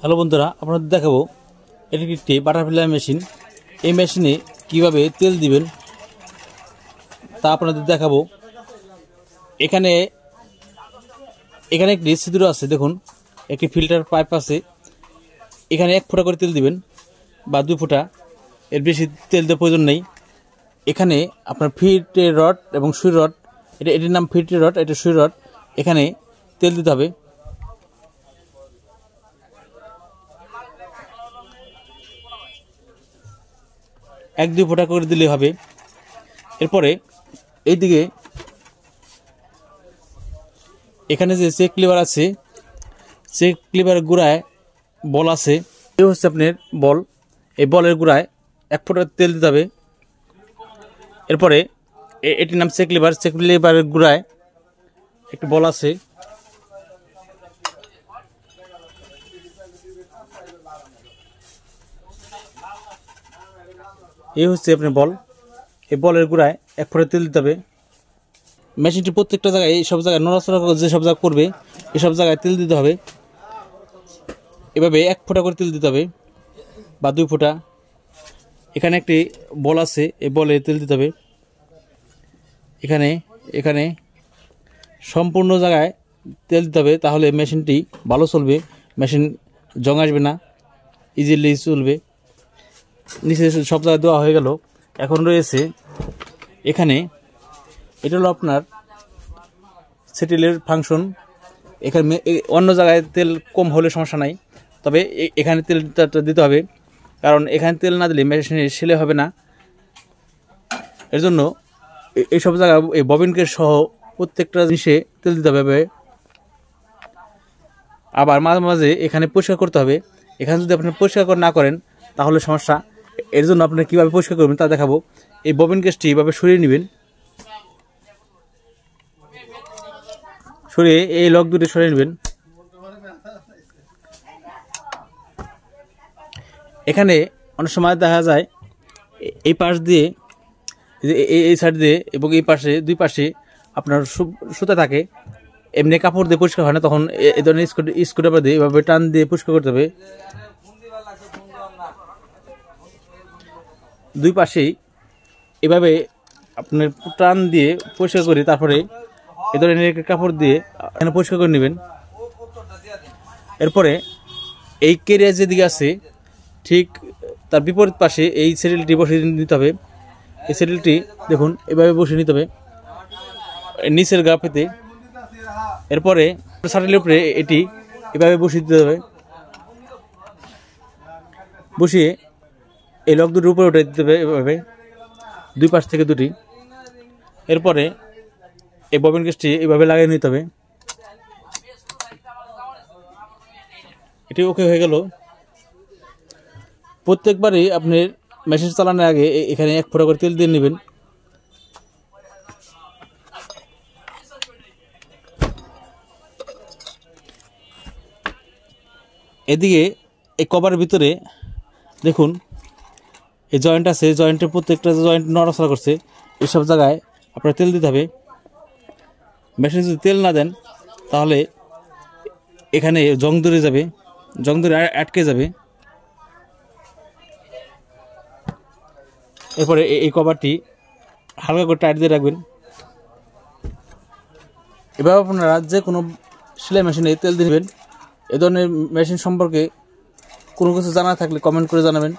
Hello বন্ধুরা, আপনাদের দেখাবো এটি একটি বাটারফ্লাই মেশিন। এই মেশিনে কিভাবে তেল দিবেন তা আপনাদের দেখাবো। এখানে একটি ছিদ্র আছে, দেখুন একটি ফিল্টার পাইপ আছে। এখানে 1 ফুটা করে তেল দিবেন বা 2 ফুটা, এর বেশি তেল দেওয়ার প্রয়োজন নেই। এখানে আপনার ফিটের রড এবং সুই রড, এটির নাম ফিটের রড, এটা সুই রড। এখানে তেল দিতে হবে। এক 2 ফুটা করে দিলে হবে। এরপরে এইদিকে এখানে যে চেক লিভার আছে, চেক লিভারের গোড়ায় বল আছে। এই হচ্ছে আপনার বল। এই বলের গোড়ায় 1 ফুটা তেল দিতে হবে। এরপরে এটির নাম চেক লিভার। চেক লিভারের গোড়ায় একটি বল আছে। এই হচ্ছে আপনার বল। এই বলের গোড়ায় 1 ফুটা তেল দিতে হবে। মেশিনটি প্রত্যেকটা জায়গায়, এই সব জায়গায় নড়াচড়া যে সব জায়গায় করবে, এসব জায়গায় তেল দিতে হবে। এভাবে 1 ফুটা করে তেল দিতে হবে বা 2 ফুটা। এখানে একটি বল আছে, এই বলে তেল দিতে হবে। এখানে সম্পূর্ণ জায়গায় তেল দিতে হবে, তাহলে মেশিনটি ভালো চলবে। মেশিন জং আসবে না, ইজিলি চলবে। নিচে সব জায়গায় দেওয়া হয়ে গেল। এখন রয়েছে এখানে, এটা হলো আপনার সেটেলের ফাংশন। এখানে অন্য জায়গায় তেল কম হলে সমস্যা নাই, তবে এখানে তেলটা দিতে হবে, কারণ এখানে তেল না দিলে মেশিনে সেলাই হবে না। এর জন্য এইসব জায়গায় এই ববিনকে সহ প্রত্যেকটা জিনিসে তেল দিতে হবে। আবার মাঝে মাঝে এখানে পরিষ্কার করতে হবে। এখানে যদি আপনি পরিষ্কার না করেন তাহলে সমস্যা। এর জন্য আপনি কীভাবে পরিষ্কার করবেন তা দেখাবো। এই ববিন কেসটি এইভাবে সরিয়ে নেবেন, সরিয়ে এই লক দুটি সরিয়ে নেবেন। এখানে অনেক সময় দেখা যায় এই পাশ দিয়ে, এই সাইড দিয়ে এবং এই পাশে, 2 পাশে আপনার সুতা থাকে। এমনি কাপড় দিয়ে পরিষ্কার হয় না, তখন এই ধরনের স্ক্রুড্রাইভার দিয়ে এভাবে টান দিয়ে পরিষ্কার করতে হবে। 2 পাশেই এভাবে আপনার টান দিয়ে পরিষ্কার করে তারপরে এ ধরনের কাপড় দিয়ে এখানে পরিষ্কার করে নেবেন। এরপরে এই কেরিয়ার যেদিকে আছে ঠিক তার বিপরীত পাশে এই সেটেলটি বসিয়ে নিতে হবে। এই সেটেলটি দেখুন এভাবে বসিয়ে নিতে হবে নিচের গা পেতে। এরপরে শাটেলের উপরে এটি এভাবে বসিয়ে দিতে হবে। বসিয়ে এই লক দুটির উপরে উঠে দিতে হবে এভাবে, 2 পাশ থেকে 2টি। এরপরে এই ববিন কেসটি এভাবে লাগিয়ে নিতে হবে। এটি ওকে হয়ে গেল। প্রত্যেকবারই আপনি মেশিন চালানোর আগে এখানে 1 ফুটা করে তেল দিয়ে নেবেন। এদিকে এই কভারের ভিতরে দেখুন এই জয়েন্ট আছে, জয়েন্টের প্রত্যেকটা জয়েন্ট নড়াচড়া করছে। এইসব জায়গায় আপনার তেল দিতে হবে। মেশিনে যদি তেল না দেন তাহলে এখানে জং ধরে যাবে, জং ধরে আটকে যাবে। এরপরে এই কভারটি হালকা করে টাইট দিয়ে রাখবেন। এভাবে আপনারা যে কোনো সেলাই মেশিনে তেল দিয়ে নেবেন। এ ধরনের মেশিন সম্পর্কে কোনো কিছু জানা থাকলে কমেন্ট করে জানাবেন।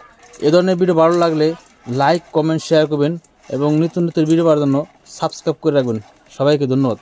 এ ধরনের ভিডিও ভালো লাগলে লাইক, কমেন্ট, শেয়ার করবেন এবং নিত্য নতুন ভিডিও পাওয়ার জন্য সাবস্ক্রাইব করে রাখবেন। সবাইকে ধন্যবাদ।